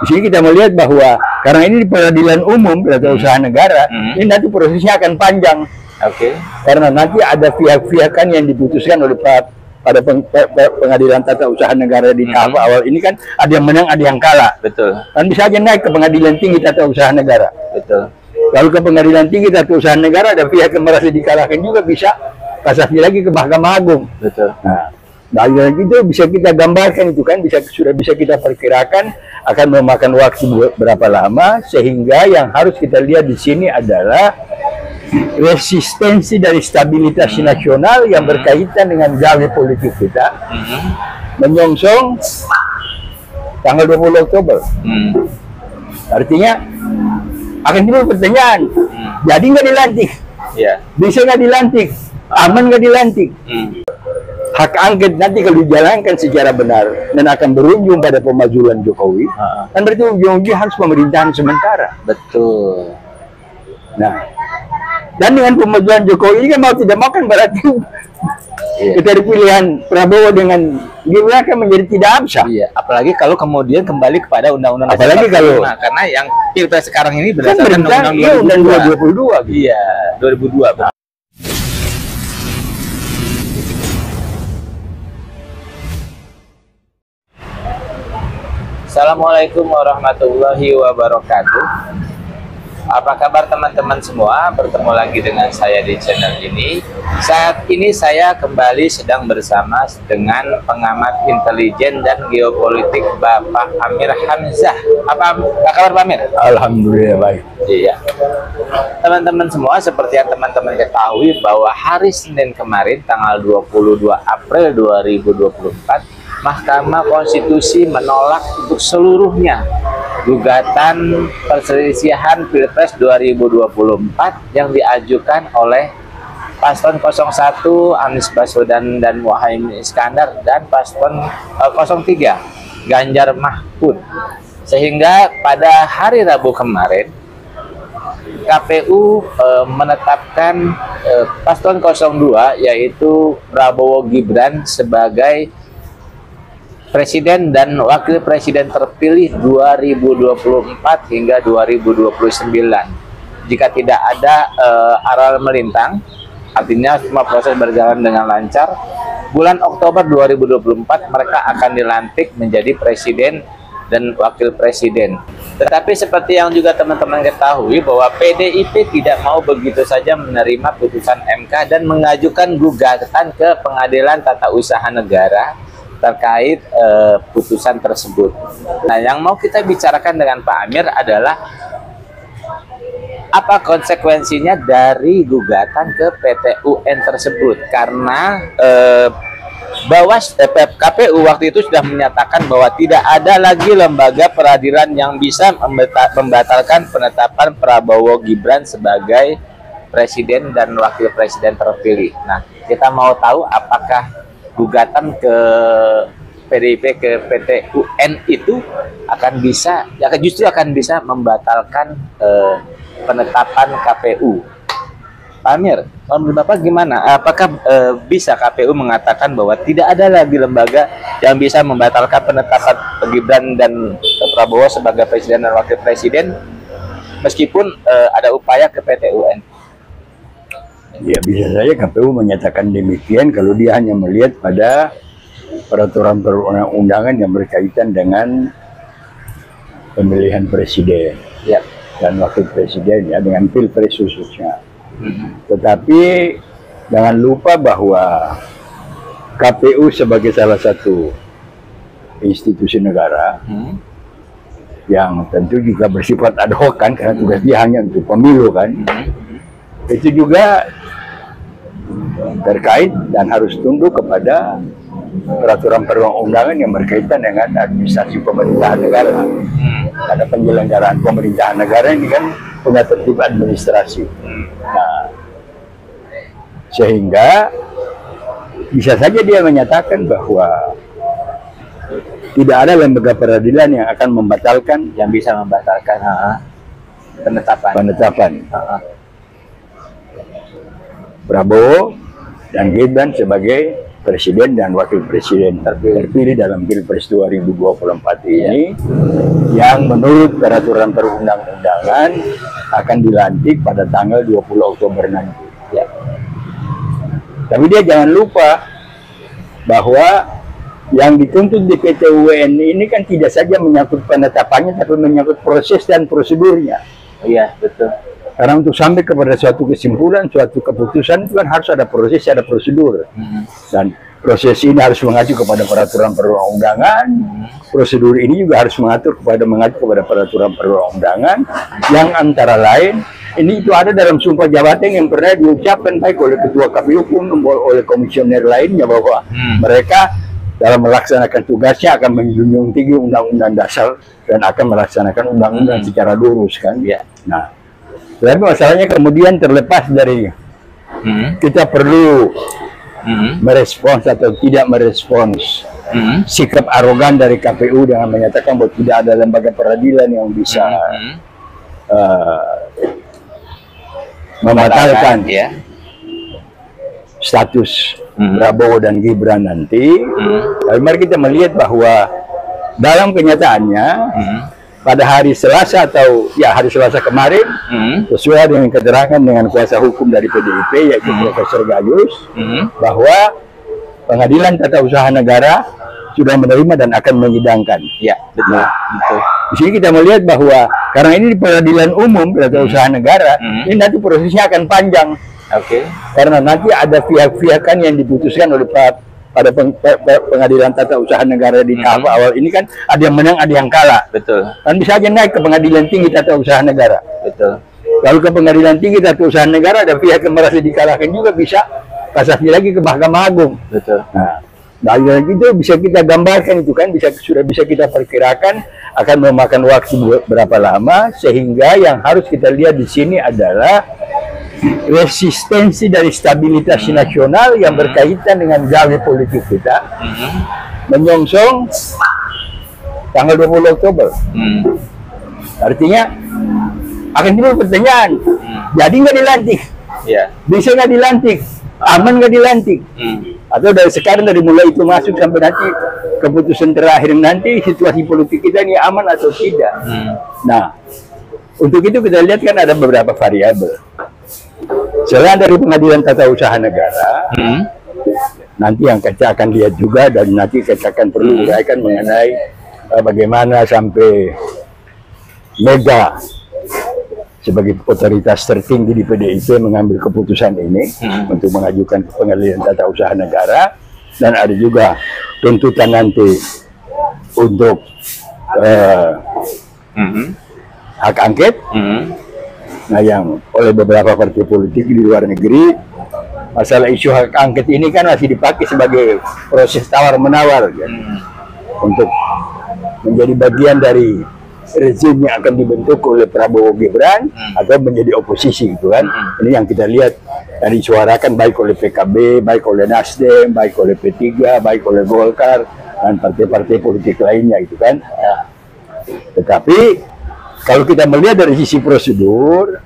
Di sini kita melihat bahwa karena ini di peradilan umum tata usaha negara, ini nanti prosesnya akan panjang. Oke. Karena nanti ada pihak-pihakan yang diputuskan oleh pada pengadilan tata usaha negara di tahap awal ini kan ada yang menang, ada yang kalah. Betul. Dan bisa aja naik ke pengadilan tinggi tata usaha negara. Betul. Lalu ke pengadilan tinggi tata usaha negara ada pihak yang merasa dikalahkan juga bisa kasasi lagi ke Mahkamah Agung. Betul. Nah, dari itu bisa kita gambarkan itu kan sudah bisa kita perkirakan akan memakan waktu berapa lama, sehingga yang harus kita lihat di sini adalah resistensi dari stabilitas nasional yang berkaitan dengan gawe politik kita menyongsong tanggal 20 Oktober. Artinya akan timbul pertanyaan, jadi nggak dilantik? Bisa nggak dilantik? Aman nggak dilantik? Hak angket nanti kalau dijalankan secara benar dan akan berujung pada pemajuan Jokowi, kan berarti ujung-ujungnya harus pemerintahan sementara. Betul. Nah, dan dengan pemajuan Jokowi ini kan mau tidak mau kan berarti dari pilihan Prabowo dengan Gibran kan menjadi tidak absah. Iya, apalagi kalau kemudian kembali kepada undang-undang apalagi kalau karena yang pilpres sekarang ini kan berdasarkan undang-undang 2022. Iya, 2002. Assalamualaikum warahmatullahi wabarakatuh. Apa kabar teman-teman semua? Bertemu lagi dengan saya di channel ini. Saat ini saya kembali sedang bersama dengan pengamat intelijen dan geopolitik Bapak Amir Hamzah. Apa kabar Pak Amir? Alhamdulillah baik. Iya. Teman-teman semua, seperti yang teman-teman ketahui bahwa hari Senin kemarin tanggal 22 April 2024 Mahkamah Konstitusi menolak untuk seluruhnya gugatan perselisihan Pilpres 2024 yang diajukan oleh Paslon 01 Anies Baswedan dan Muhaimin Iskandar dan Paslon 03 Ganjar Mahfud. Sehingga pada hari Rabu kemarin KPU menetapkan Paslon 02 yaitu Prabowo Gibran sebagai Presiden dan Wakil Presiden terpilih 2024 hingga 2029. Jika tidak ada aral melintang, artinya semua proses berjalan dengan lancar, bulan Oktober 2024 mereka akan dilantik menjadi Presiden dan Wakil Presiden. Tetapi seperti yang juga teman-teman ketahui bahwa PDIP tidak mau begitu saja menerima putusan MK dan mengajukan gugatan ke Pengadilan Tata Usaha Negara terkait putusan tersebut. Nah, yang mau kita bicarakan dengan Pak Amir adalah apa konsekuensinya dari gugatan ke PT UN tersebut, karena KPU waktu itu sudah menyatakan bahwa tidak ada lagi lembaga peradilan yang bisa membatalkan penetapan Prabowo Gibran sebagai Presiden dan Wakil Presiden terpilih. Nah, kita mau tahu apakah gugatan ke PDIP ke PT UN itu akan bisa, justru akan bisa membatalkan penetapan KPU. Pak Amir, menurut Bapak gimana? Apakah bisa KPU mengatakan bahwa tidak ada lagi lembaga yang bisa membatalkan penetapan Gibran dan Prabowo sebagai Presiden dan Wakil Presiden meskipun ada upaya ke PT UN? Ya, bisa saja KPU menyatakan demikian kalau dia hanya melihat pada peraturan perundang-undangan yang berkaitan dengan pemilihan presiden dan wakil presiden, ya, dengan pilpres khususnya. Tetapi jangan lupa bahwa KPU sebagai salah satu institusi negara yang tentu juga bersifat ad hoc kan, karena tugas dia hanya untuk pemilu kan, itu juga terkait dan harus tunduk kepada peraturan perundang-undangan yang berkaitan dengan administrasi pemerintahan negara. Karena penyelenggaraan pemerintahan negara ini kan punya tertib administrasi. Nah, sehingga bisa saja dia menyatakan bahwa tidak ada lembaga peradilan yang akan membatalkan, yang bisa membatalkan penetapan. Prabowo dan Gibran sebagai presiden dan wakil presiden terpilih dalam Pilpres 2024 ini, yang menurut peraturan perundang-undangan akan dilantik pada tanggal 20 Oktober nanti. Ya. Tapi dia jangan lupa bahwa yang dituntut di PT UN ini kan tidak saja menyangkut penetapannya, tapi menyangkut proses dan prosedurnya. Iya, betul. Karena untuk sampai kepada suatu kesimpulan, suatu keputusan itu kan harus ada proses, ada prosedur. Dan proses ini harus mengacu kepada peraturan perundang-undangan. Prosedur ini juga harus mengacu kepada peraturan perundang-undangan yang antara lain ini itu ada dalam sumpah jabatan yang pernah diucapkan baik oleh Ketua KPU maupun oleh komisioner lainnya, bahwa mereka dalam melaksanakan tugasnya akan menjunjung tinggi Undang-Undang Dasar dan akan melaksanakan undang-undang secara lurus kan. Ya. Nah, tapi masalahnya kemudian terlepas dari kita perlu merespons atau tidak merespons sikap arogan dari KPU dengan menyatakan bahwa tidak ada lembaga peradilan yang bisa membatalkan status Prabowo dan Gibran nanti. Tapi mari kita melihat bahwa dalam kenyataannya pada hari Selasa atau hari Selasa kemarin, sesuai dengan keterangan dengan kuasa hukum dari PDIP yaitu Profesor Gayus, bahwa Pengadilan Tata Usaha Negara sudah menerima dan akan menyidangkan. Ya, betul. Nah, betul. Di sini kita melihat bahwa karena ini di Peradilan Umum Tata Usaha Negara, ini nanti prosesnya akan panjang. Oke. Karena nanti ada pihak-pihakan yang diputuskan oleh pada Pengadilan Tata Usaha Negara di tahap awal ini kan ada yang menang, ada yang kalah. Betul. Kan bisa aja naik ke Pengadilan Tinggi Tata Usaha Negara. Betul. Lalu ke Pengadilan Tinggi Tata Usaha Negara ada pihak yang merasa dikalahkan juga, bisa kasasi lagi ke Mahkamah Agung. Betul. Nah, dari itu bisa kita gambarkan itu kan, sudah bisa kita perkirakan akan memakan waktu berapa lama, sehingga yang harus kita lihat di sini adalah resistensi dari stabilitas nasional yang berkaitan dengan gawe politik kita menyongsong tanggal 20 Oktober. Artinya akan timbul pertanyaan, jadi nggak dilantik? Bisa nggak dilantik? Aman nggak dilantik? Atau dari sekarang, dari mulai itu masuk sampai nanti keputusan terakhir nanti, situasi politik kita ini aman atau tidak? Nah, untuk itu kita lihat kan ada beberapa variabel. Selain dari Pengadilan Tata Usaha Negara, nanti yang kita akan lihat juga, dan nanti kita akan perlu uraikan mengenai bagaimana sampai Mega sebagai otoritas tertinggi di PDIP mengambil keputusan ini untuk mengajukan ke Pengadilan Tata Usaha Negara, dan ada juga tuntutan nanti untuk hak angket. Nah, yang oleh beberapa partai politik di luar negeri, masalah isu hak angket ini kan masih dipakai sebagai proses tawar-menawar kan, untuk menjadi bagian dari rezim yang akan dibentuk oleh Prabowo Gibran atau menjadi oposisi gitu kan. Ini yang kita lihat dan disuarakan baik oleh PKB, baik oleh Nasdem, baik oleh P3, baik oleh Golkar dan partai-partai politik lainnya itu kan. Tetapi kalau kita melihat dari sisi prosedur,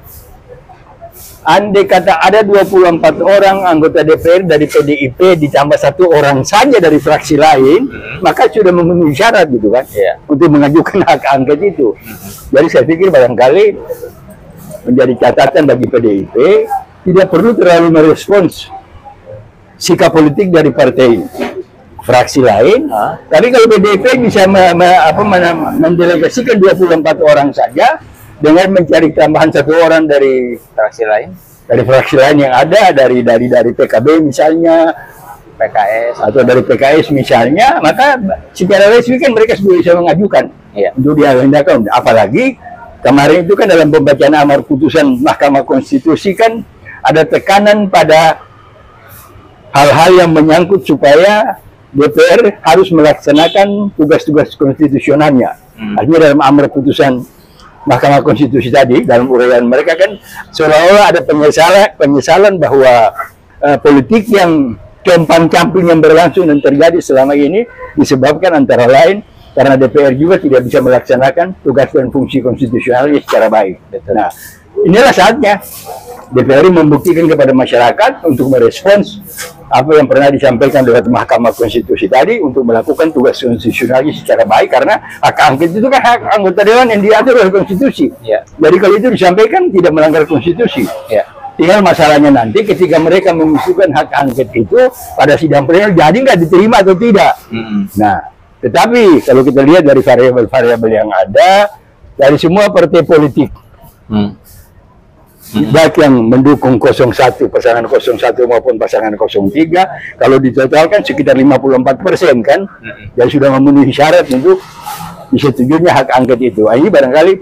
andai kata ada 24 orang anggota DPR dari PDIP ditambah 1 orang saja dari fraksi lain, maka sudah memenuhi syarat gitu kan, untuk mengajukan hak angket itu. Jadi saya pikir barangkali menjadi catatan bagi PDIP, tidak perlu terlalu merespons sikap politik dari partai fraksi lain. Tapi kalau PDIP bisa mendelegasikan 24 orang saja dengan mencari tambahan 1 orang dari Fraksi lain? dari fraksi lain yang ada, dari PKB misalnya, PKS atau dari PKS misalnya, maka secara resmi kan mereka sudah bisa mengajukan untuk diagendakan. Apalagi kemarin itu kan dalam pembacaan amar putusan Mahkamah Konstitusi kan ada tekanan pada hal-hal yang menyangkut supaya DPR harus melaksanakan tugas-tugas konstitusionalnya. Artinya dalam amar putusan Mahkamah Konstitusi tadi, dalam uraian mereka kan seolah-olah ada penyesalan bahwa politik yang compang-camping yang berlangsung dan terjadi selama ini disebabkan antara lain karena DPR juga tidak bisa melaksanakan tugas dan fungsi konstitusionalnya secara baik. Nah, inilah saatnya DPR membuktikan kepada masyarakat untuk merespons apa yang pernah disampaikan lewat Mahkamah Konstitusi tadi untuk melakukan tugas konstitusionalnya secara baik, karena hak angket itu kan hak anggota dewan yang diatur oleh konstitusi. Ya. Jadi kalau itu disampaikan tidak melanggar konstitusi. Ya. Tinggal masalahnya nanti ketika mereka mengusulkan hak angket itu pada sidang pleno jadi nggak diterima atau tidak. Nah, tetapi kalau kita lihat dari variabel-variabel yang ada dari semua partai politik, baik yang mendukung 01, pasangan 01 maupun pasangan 03, kalau ditotalkan sekitar 54% kan, dan sudah memenuhi syarat untuk disetujuinya hak angket itu. Ini barangkali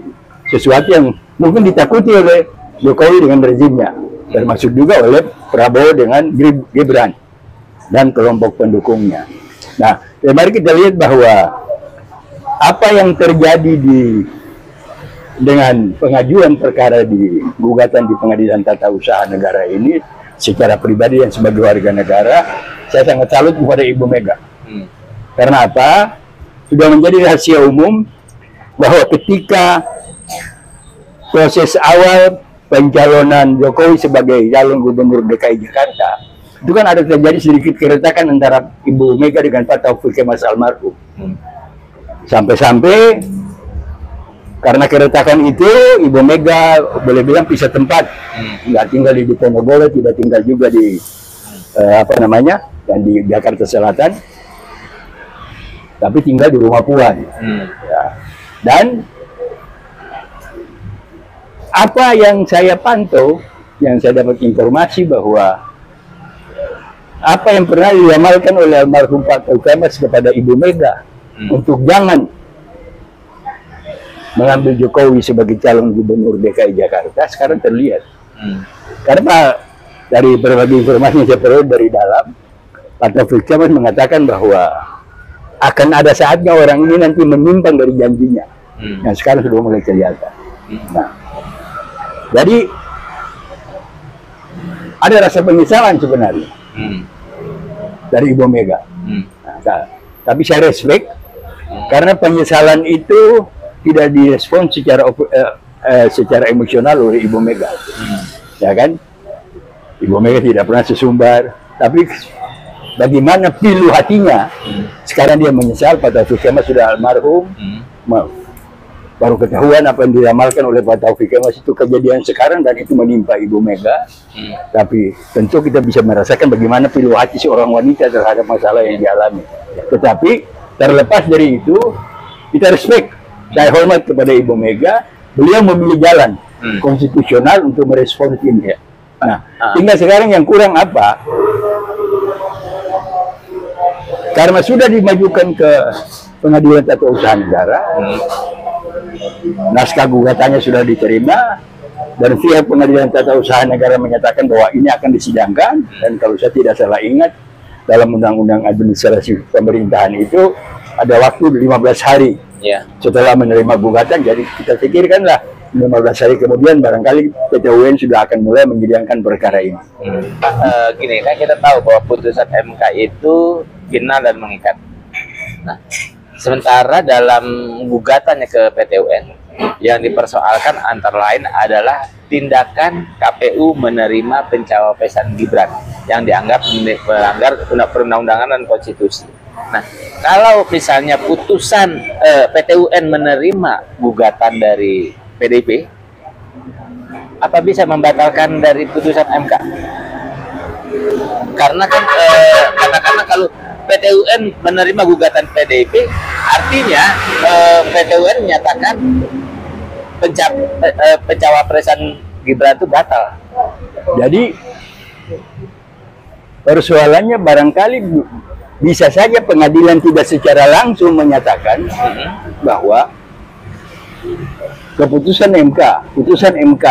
sesuatu yang mungkin ditakuti oleh Jokowi dengan rezimnya, termasuk juga oleh Prabowo dengan Gibran dan kelompok pendukungnya. Nah, mari kita lihat bahwa apa yang terjadi dengan pengajuan perkara di gugatan di Pengadilan Tata Usaha Negara ini, secara pribadi dan sebagai warga negara, saya sangat salut kepada Ibu Mega. Karena apa? Sudah menjadi rahasia umum bahwa ketika proses awal pencalonan Jokowi sebagai calon gubernur DKI Jakarta, itu kan ada terjadi sedikit keretakan antara Ibu Mega dengan Pak Taufik Kemas almarhum. Sampai-sampai karena keretakan itu, Ibu Mega boleh bilang pisah tempat, nggak tinggal di Diponegoro, tidak tinggal juga di yang di Jakarta Selatan, tapi tinggal di rumah Puan. Ya. Dan apa yang saya pantau, yang saya dapat informasi bahwa apa yang pernah diamalkan oleh almarhum Pak Taufik Kemas kepada Ibu Mega untuk jangan mengambil Jokowi sebagai calon gubernur DKI Jakarta sekarang terlihat. Karena dari berbagai informasi yang saya peroleh dari dalam, Pak Taufik Kemas mengatakan bahwa akan ada saatnya orang ini nanti menyimpang dari janjinya, yang sekarang sudah mulai kelihatan. Nah, jadi ada rasa penyesalan sebenarnya dari Ibu Mega. Nah, tapi saya respect karena penyesalan itu tidak direspon secara emosional oleh Ibu Mega, ya kan? Ibu Mega tidak pernah sesumbar, tapi bagaimana pilu hatinya? Sekarang dia menyesal, Pak Taufik Kemas sudah almarhum, baru ketahuan apa yang diramalkan oleh Pak Taufik Kemas itu kejadian sekarang dan itu menimpa Ibu Mega. Tapi tentu kita bisa merasakan bagaimana pilu hati seorang wanita terhadap masalah yang dialami. Tetapi terlepas dari itu, kita respect. Saya hormat kepada Ibu Mega, beliau memilih jalan konstitusional untuk merespons ini. Nah, tinggal sekarang yang kurang apa? Karena sudah dimajukan ke Pengadilan Tata Usaha Negara, naskah gugatannya sudah diterima, dan pihak Pengadilan Tata Usaha Negara menyatakan bahwa ini akan disidangkan, dan kalau saya tidak salah ingat, dalam Undang-Undang Administrasi Pemerintahan itu ada waktu 15 hari. Setelah menerima gugatan, jadi kita pikirkanlah 15 hari kemudian barangkali PT UN sudah akan mulai menyidangkan perkara ini. Gini, kan kita tahu bahwa putusan MK itu final dan mengikat. Nah, sementara dalam gugatannya ke PT UN yang dipersoalkan antara lain adalah tindakan KPU menerima pencawapresan Gibran yang dianggap melanggar perundang-undangan dan konstitusi. Nah, kalau misalnya putusan PT UN menerima gugatan dari PDIP, apa bisa membatalkan dari putusan MK? Karena kan karena kalau PT UN menerima gugatan PDIP, artinya PT UN menyatakan pencawapresan Gibran itu batal. Jadi persoalannya barangkali bisa saja pengadilan tidak secara langsung menyatakan bahwa keputusan MK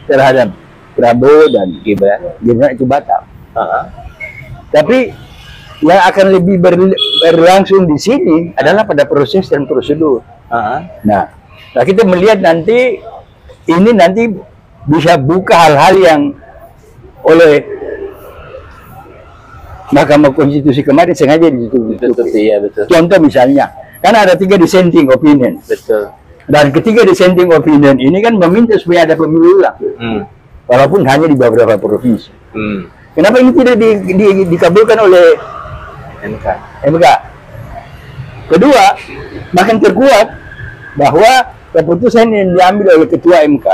terhadap Prabowo dan Gibran itu batal. Tapi yang akan lebih berlangsung di sini adalah pada proses dan prosedur. Nah, kita melihat nanti ini nanti bisa buka hal-hal yang oleh Mahkamah Konstitusi kemarin sengaja ditutup. Iya, betul. Contoh misalnya, kan ada 3 dissenting opinion. Betul. Dan ketiga dissenting opinion ini kan meminta supaya ada pemilu ulang, walaupun hanya di beberapa provinsi. Kenapa ini tidak dikabulkan oleh MK? Kedua, makin terkuat bahwa keputusan yang diambil oleh ketua MK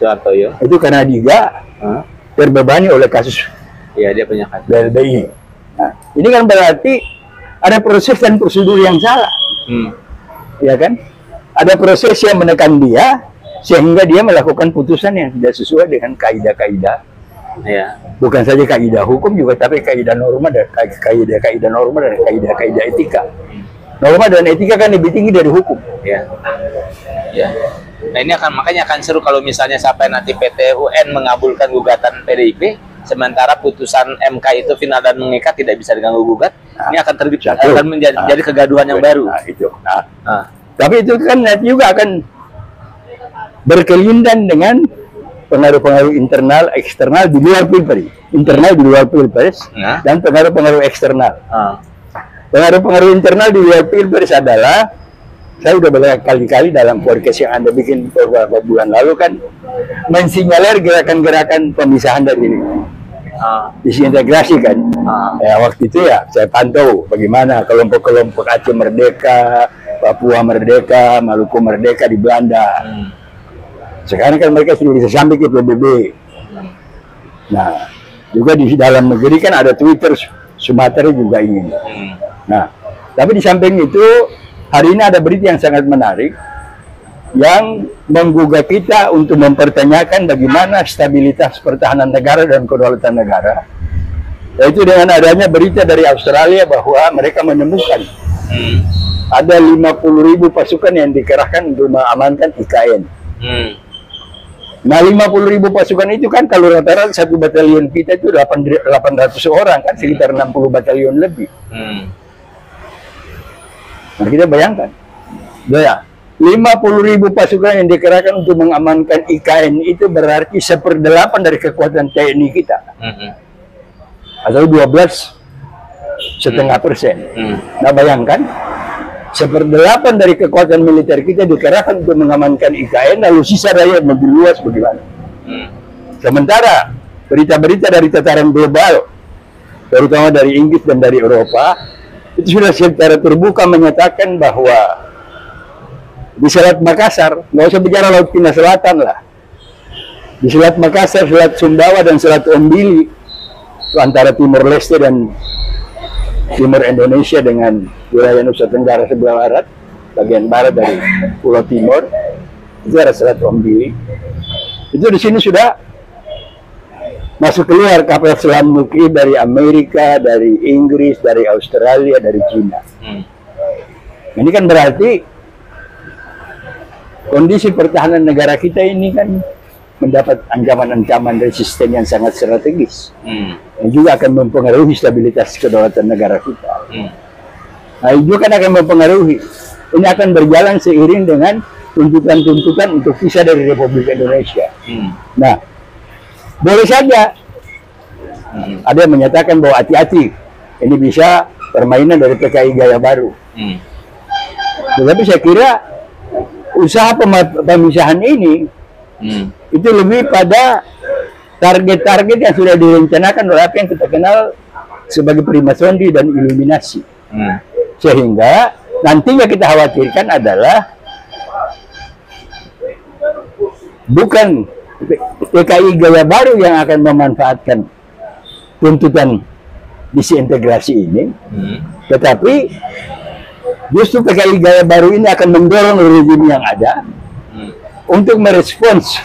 Soehartoyo itu karena dia terbebani oleh kasus dia punya kasus BLBI. Nah, ini kan berarti ada proses dan prosedur yang salah, ya kan? Ada proses yang menekan dia sehingga dia melakukan putusan yang tidak sesuai dengan kaidah-kaidah. Ya. Bukan saja kaidah hukum juga, tapi kaidah norma dan kaidah norma dan kaidah etika. Norma dan etika kan lebih tinggi dari hukum. Ya. Nah ini makanya akan seru kalau misalnya sampai nanti PT UN mengabulkan gugatan PDIP, sementara putusan MK itu final dan mengikat tidak bisa diganggu gugat. Ini akan menjadi kegaduhan yang baru. Tapi itu kan juga akan berkelindan dengan pengaruh-pengaruh internal, eksternal di luar pilpres, dan pengaruh-pengaruh eksternal. Pengaruh-pengaruh internal di luar pilpres adalah, saya udah berkali-kali dalam podcast yang Anda bikin beberapa bulan lalu kan, mensinyalir gerakan-gerakan pemisahan dari ini. Disintegrasi kan. Ya, waktu itu ya saya pantau bagaimana kelompok-kelompok Aceh Merdeka, Papua Merdeka, Maluku Merdeka di Belanda. Sekarang kan mereka sudah bisa sampai ke PBB. Nah, juga di dalam negeri kan ada Twitter, Sumatera juga ingin. Nah, tapi di samping itu, hari ini ada berita yang sangat menarik yang menggugat kita untuk mempertanyakan bagaimana stabilitas pertahanan negara dan kedaulatan negara. Yaitu dengan adanya berita dari Australia bahwa mereka menemukan ada 50.000 pasukan yang dikerahkan untuk mengamankan IKN. Nah, 50.000 pasukan itu kan kalau rata-rata satu batalion kita itu 800 orang kan, sekitar 60 batalion lebih. Nah, kita bayangkan, ya, 50.000 pasukan yang dikerahkan untuk mengamankan IKN itu berarti 1/8 dari kekuatan TNI kita, atau 12,5%. Nah, bayangkan 1/8 dari kekuatan militer kita dikerahkan untuk mengamankan IKN, lalu sisa rakyat lebih luas bagaimana? Sementara berita-berita dari tataran global, terutama dari Inggris dan dari Eropa, itu sudah secara terbuka menyatakan bahwa di Selat Makassar, nggak usah bicara Laut Cina Selatan lah, di Selat Makassar, Selat Sumbawa, dan Selat Ombili, antara Timor Leste dan Timur Indonesia dengan wilayah Nusa Tenggara sebelah barat, bagian barat dari Pulau Timur, itu ada Selat Ombili. Itu di sini sudah masuk keluar kapal selam nuklir dari Amerika, dari Inggris, dari Australia, dari Cina. Ini kan berarti kondisi pertahanan negara kita ini kan mendapat ancaman-ancaman resisten yang sangat strategis, yang juga akan mempengaruhi stabilitas kedaulatan negara kita. Nah, itu kan akan mempengaruhi. Ini akan berjalan seiring dengan tuntutan-tuntutan untuk pisah dari Republik Indonesia. Nah, boleh saja ada yang menyatakan bahwa hati-hati, ini bisa permainan dari PKI gaya baru. Tetapi saya kira usaha pemisahan ini itu lebih pada target-target yang sudah direncanakan oleh apa yang kita kenal sebagai primasondi dan iluminasi. Sehingga nantinya kita khawatirkan adalah bukan PKI gaya baru yang akan memanfaatkan tuntutan disintegrasi ini, tetapi justru PKI gaya baru ini akan mendorong rezim yang ada untuk merespons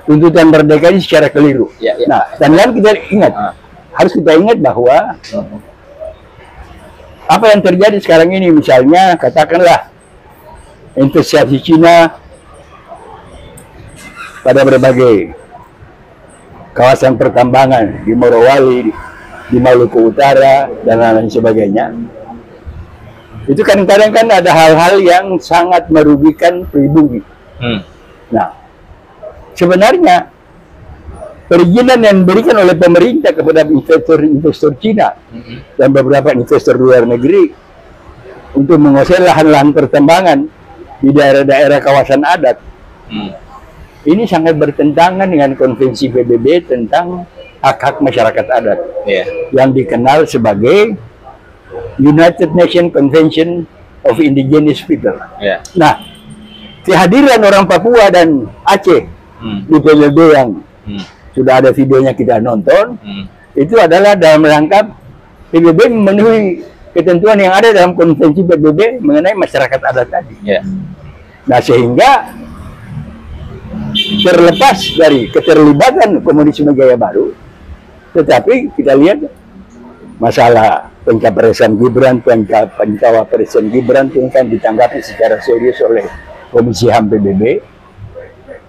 tuntutan merdeka ini secara keliru. Nah, dan kan kita ingat, harus kita ingat bahwa apa yang terjadi sekarang ini, misalnya katakanlah investasi Cina pada berbagai kawasan pertambangan di Morowali, di Maluku Utara, dan lain sebagainya. Itu kadang-kadang kan ada hal-hal yang sangat merugikan pribumi. Nah, sebenarnya perizinan yang diberikan oleh pemerintah kepada investor-investor Cina dan beberapa investor luar negeri untuk menguasai lahan-lahan pertambangan di daerah-daerah kawasan adat. Ini sangat bertentangan dengan konvensi PBB tentang hak-hak masyarakat adat yang dikenal sebagai United Nations Convention of Indigenous People. Nah, kehadiran orang Papua dan Aceh di PBB yang sudah ada videonya kita nonton, itu adalah dalam rangka PBB memenuhi ketentuan yang ada dalam konvensi PBB mengenai masyarakat adat tadi. Nah, sehingga terlepas dari keterlibatan komunisme gaya baru, tetapi kita lihat masalah pencapresan Gibran, pencawapresan Gibran itu kan ditanggapi secara serius oleh Komisi HAM PBB.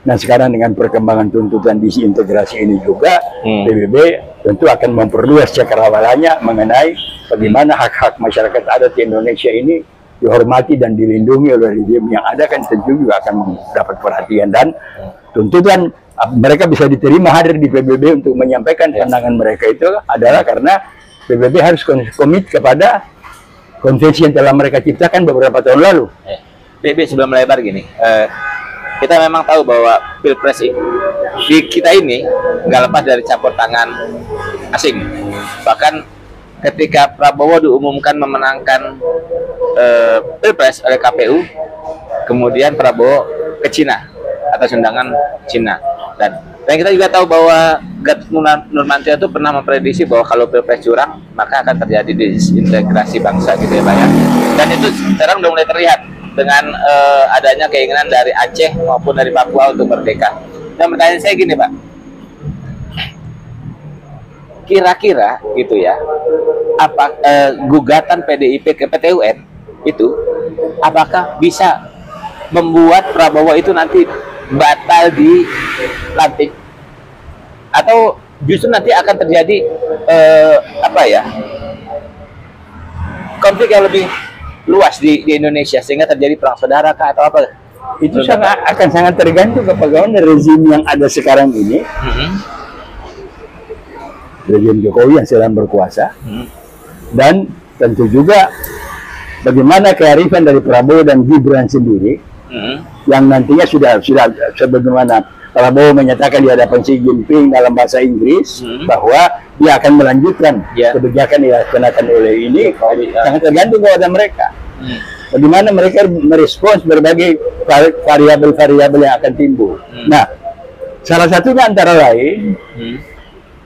Nah, sekarang dengan perkembangan tuntutan disintegrasi ini juga, PBB tentu akan memperluas cakrawalanya mengenai bagaimana hak-hak masyarakat adat di Indonesia ini dihormati dan dilindungi oleh rezim yang ada, kan tentu juga akan mendapat perhatian, dan tuntutan mereka bisa diterima hadir di PBB untuk menyampaikan pandangan mereka itu adalah karena PBB harus komit kepada konvensi yang telah mereka ciptakan beberapa tahun lalu. PBB sebelum melebar gini, kita memang tahu bahwa Pilpres di kita ini nggak lepas dari campur tangan asing. Bahkan ketika Prabowo diumumkan memenangkan Pilpres oleh KPU, kemudian Prabowo ke Cina atas undangan Cina. Dan kita juga tahu bahwa Gatot Nurmantio itu pernah memprediksi bahwa kalau Pilpres curang, maka akan terjadi disintegrasi bangsa gitu ya Pak ya. Dan itu sekarang udah mulai terlihat dengan adanya keinginan dari Aceh maupun dari Papua untuk merdeka. Dan pertanyaan saya gini Pak, kira-kira gitu ya, apa gugatan PDIP ke PT UN itu apakah bisa membuat Prabowo itu nanti batal dilantik, atau justru nanti akan terjadi konflik yang lebih luas di Indonesia sehingga terjadi perang saudara kah atau apa? Itu akan sangat tergantung kepada rezim yang ada sekarang ini. Rezim Jokowi yang sedang berkuasa, dan tentu juga bagaimana kearifan dari Prabowo dan Gibran sendiri, yang nantinya sudah sebagaimana Prabowo menyatakan di hadapan Xi Jinping dalam bahasa Inggris bahwa dia akan melanjutkan kebijakan yang dikenakan oleh ini, sangat tergantung kepada mereka. Bagaimana mereka merespons berbagai variabel-variabel yang akan timbul. Nah, salah satunya antara lain,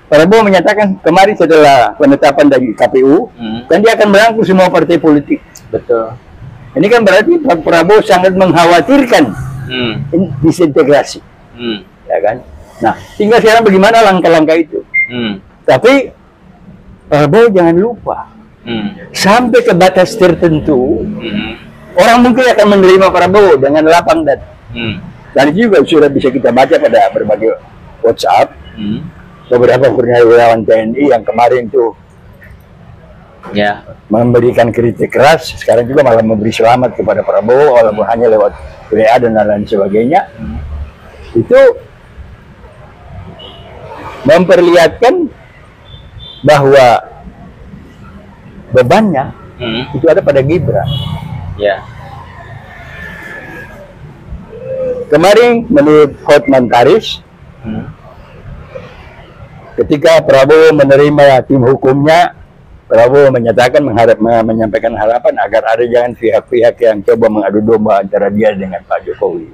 Prabowo menyatakan kemarin setelah penetapan dari KPU, dan dia akan merangkul semua partai politik. Betul. Ini kan berarti Pak Prabowo sangat mengkhawatirkan disintegrasi, ya kan? Nah, tinggal sekarang bagaimana langkah-langkah itu. Tapi Prabowo jangan lupa, sampai ke batas tertentu, orang mungkin akan menerima Prabowo dengan lapang dada. Dan itu juga sudah bisa kita baca pada berbagai WhatsApp. Beberapa purnawirawan TNI yang kemarin tuh memberikan kritik keras, sekarang juga malah memberi selamat kepada Prabowo walaupun hanya lewat WA dan lain sebagainya. Itu memperlihatkan bahwa bebannya itu ada pada Gibran. Kemarin menurut Hotman Paris, ketika Prabowo menerima tim hukumnya, Prabowo menyatakan menyampaikan harapan agar ada jangan pihak-pihak yang coba mengadu domba antara dia dengan Pak Jokowi.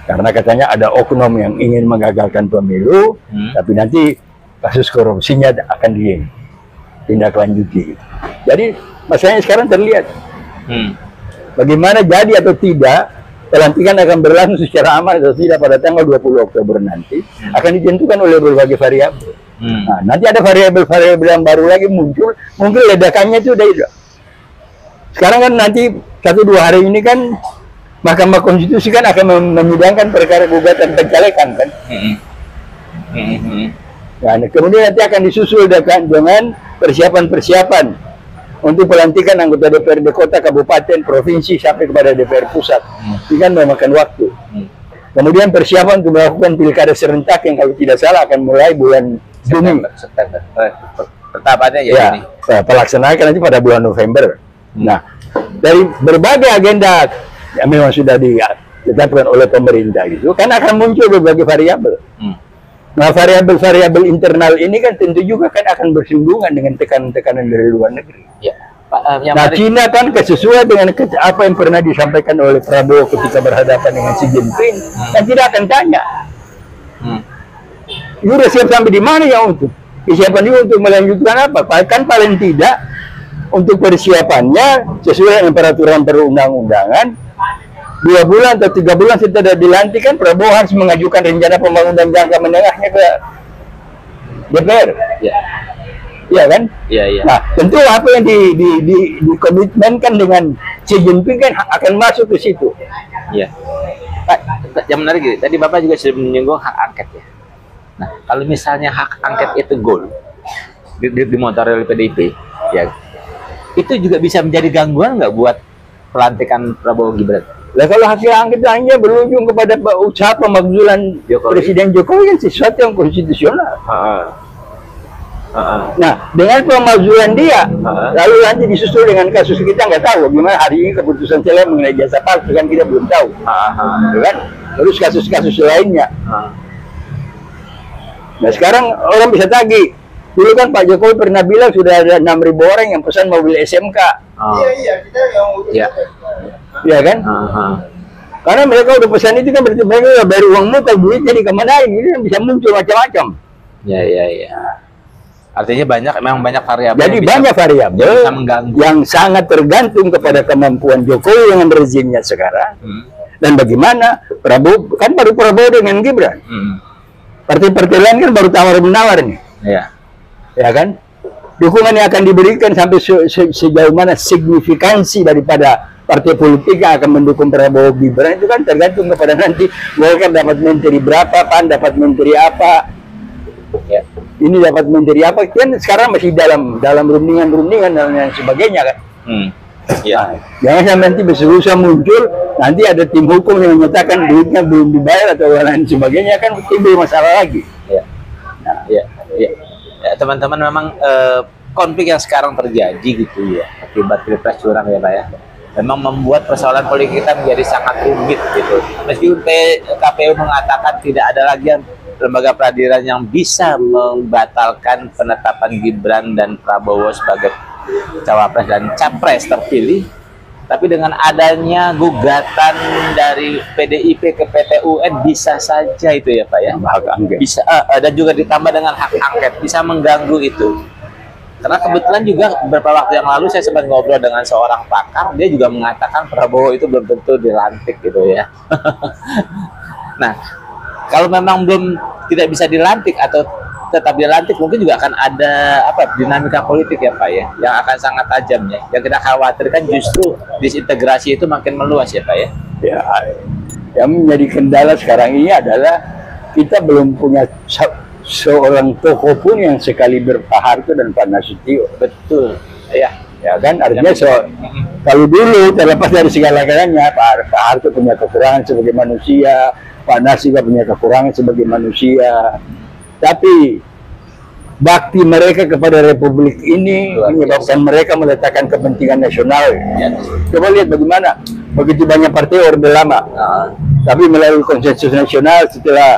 Karena katanya ada oknum yang ingin menggagalkan pemilu, tapi nanti kasus korupsinya akan ditindaklanjuti. Jadi masalahnya sekarang terlihat bagaimana jadi atau tidak pelantikan akan berlangsung secara aman atau tidak pada tanggal 20 Oktober nanti akan ditentukan oleh berbagai variabel. Nah, nanti ada variabel-variabel yang baru lagi muncul, mungkin ledakannya itu udah itu. Sekarang kan nanti 1-2 hari ini kan Mahkamah Konstitusi kan akan menyidangkan perkara gugatan pencalekan kan. Nah, kemudian nanti akan disusul dengan persiapan-persiapan untuk pelantikan anggota DPRD kota, kabupaten, provinsi sampai kepada DPR pusat. Ini kan memakan waktu. Kemudian persiapan untuk melakukan pilkada serentak yang kalau tidak salah akan mulai bulan Juni. September. Pertahapannya ya ini. Pelaksanaan nanti pada bulan November. Nah, dari berbagai agenda yang memang sudah ditetapkan oleh pemerintah itu, kan akan muncul berbagai variabel. Nah, variabel-variabel internal ini kan tentu juga kan akan bersinggungan dengan tekanan-tekanan dari luar negeri. Ya. Pak, yang Nah, menarik- Cina kan sesuai dengan apa yang pernah disampaikan oleh Prabowo ketika berhadapan dengan Xi Jinping, kan tidak akan tanya, "Lu udah siap sampai di mana ya untuk kesiapan itu untuk melanjutkan apa?" Kan paling tidak untuk persiapannya sesuai dengan peraturan perundang-undangan 2 bulan atau 3 bulan setelah dilantik kan Prabowo harus mengajukan rencana pembangunan jangka menengahnya ke DPR. Ya. Iya kan? Iya, iya. Nah, tentu apa yang dikomitmenkan dengan Xi Jinping kan akan masuk ke situ. Iya. Pak, yang menarik gini, tadi Bapak juga sudah menyinggung hak angket ya. Nah, kalau misalnya hak angket itu goal dimotori oleh PDIP, ya itu juga bisa menjadi gangguan nggak buat pelantikan Prabowo Gibran? Lah kalau hasil angket hanya berujung kepada usaha pemakzulan Presiden Jokowi kan sesuatu yang konstitusional. Nah, dengan pemakzulan dia, lalu nanti disusul dengan kasus kita nggak tahu gimana hari ini keputusan saya mengenai jasa palsu kan kita belum tahu, kan? Terus kasus-kasus lainnya. Nah sekarang orang bisa tagih. Dulu kan Pak Jokowi pernah bilang sudah ada 6.000 orang yang pesan mobil SMK. Iya, kita yang Iya. Iya kan? Karena mereka udah pesan itu kan berarti mereka udah bayar uang muka, duitnya dikemanain, ini kan bisa muncul macam-macam. Ya. Artinya memang banyak variabel. Jadi yang bisa- banyak variabel yang bisa mengganggu. yang sangat tergantung kepada kemampuan Jokowi dengan rezimnya sekarang. Dan bagaimana Prabowo, kan baru Prabowo dengan Gibran. Partai-partai lain kan baru tawar-menawar nih. Iya. Ya kan? Dukungan yang akan diberikan sampai sejauh mana signifikansi daripada partai politik yang akan mendukung Prabowo Gibran itu kan tergantung kepada nanti Golkar dapat menteri berapa, PAN dapat menteri apa, Ya. ini dapat menteri apa, kan sekarang masih dalam rundingan dan lain sebagainya kan. Ya. Nah, jangan sampai nanti besar muncul, nanti ada tim hukum yang menyatakan duitnya belum dibayar atau lain sebagainya, kan timbul masalah lagi. Ya. Ya, teman-teman, memang konflik yang sekarang terjadi gitu ya akibat pilpres curang ya Pak ya, memang membuat persoalan politik kita menjadi sangat rumit gitu. Meskipun KPU mengatakan tidak ada lagi lembaga peradilan yang bisa membatalkan penetapan Gibran dan Prabowo sebagai cawapres dan capres terpilih, tapi dengan adanya gugatan dari PDIP ke PT UN bisa saja itu ya Pak ya, Hak angket. bisa dan juga ditambah dengan hak angket bisa mengganggu itu. Karena kebetulan juga beberapa waktu yang lalu saya sempat ngobrol dengan seorang pakar, dia juga mengatakan Prabowo itu belum tentu dilantik gitu ya. Nah, kalau memang tidak bisa dilantik atau tetap dilantik, mungkin juga akan ada dinamika politik ya Pak ya, yang akan sangat tajam ya. Yang kita khawatirkan justru disintegrasi itu makin meluas ya Pak ya. Ya, yang menjadi kendala sekarang ini adalah kita belum punya seorang tokoh pun yang sekaliber Pak Harto dan Pak Nasution. Betul. Ya. Ya kan, artinya kalau dulu terlepas dari segala-galanya, Pak Harto punya kekurangan sebagai manusia, Pak Nas juga punya kekurangan sebagai manusia. Tapi bakti mereka kepada Republik ini menyebabkan mereka meletakkan kepentingan nasional. Ya. Coba lihat bagaimana begitu banyak partai Orde Lama, tapi melalui konsensus nasional setelah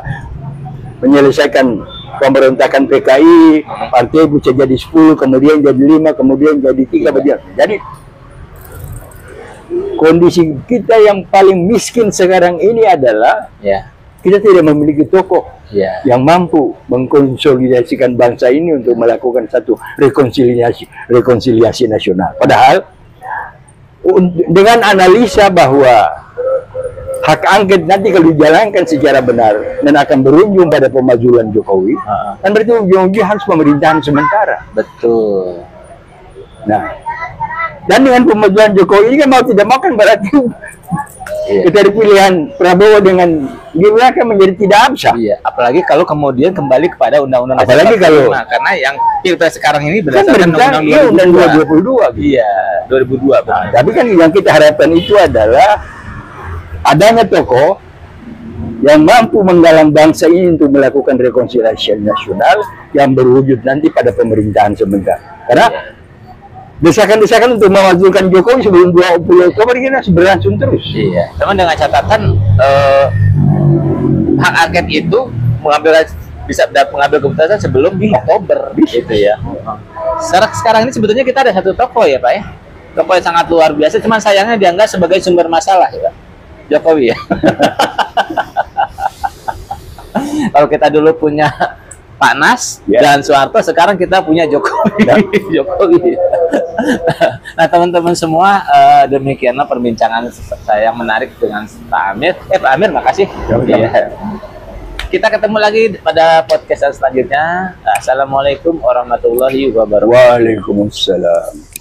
menyelesaikan pemberontakan PKI, partai bisa jadi 10, kemudian jadi 5, kemudian jadi 3 bagian. Jadi kondisi kita yang paling miskin sekarang ini adalah kita tidak memiliki tokoh yang mampu mengkonsolidasikan bangsa ini untuk melakukan satu rekonsiliasi nasional. Padahal dengan analisa bahwa hak angket nanti kalau dijalankan secara benar dan akan berujung pada pemakzulan Jokowi, kan berarti ujung-ujungnya harus pemerintahan sementara. Betul. Nah, dan dengan pemakzulan Jokowi ini kan mau tidak mau kan berarti dari pilihan Prabowo dengan Gibran akan menjadi tidak absah. Iya, apalagi kalau kemudian kembali kepada undang-undang Apalagi kalau karena yang pilpres sekarang ini kan berdasarkan undang-undang 2022. Iya, 2002. Nah, tapi kan yang kita harapkan itu adalah adanya tokoh yang mampu menggalang bangsa ini untuk melakukan rekonsiliasi nasional yang berwujud nanti pada pemerintahan sementara. Karena desakan-desakan untuk memajukan Jokowi sebelum 20 Oktober ini masih berlangsung terus. Iya. Cuman dengan catatan hak angket itu bisa mengambil keputusan sebelum di Oktober, gitu ya. Sekarang ini sebetulnya kita ada satu tokoh ya Pak ya, tokoh yang sangat luar biasa. Cuman sayangnya dianggap sebagai sumber masalah ya Pak, Jokowi ya. Kalau kita dulu punya Pak Nas dan Soeharto, sekarang kita punya Jokowi. Jokowi. Nah teman-teman semua, demikianlah perbincangan saya yang menarik dengan Pak Amir. Pak Amir, makasih. Iya. Kita ketemu lagi pada podcast selanjutnya. Assalamualaikum warahmatullahi wabarakatuh. Waalaikumsalam.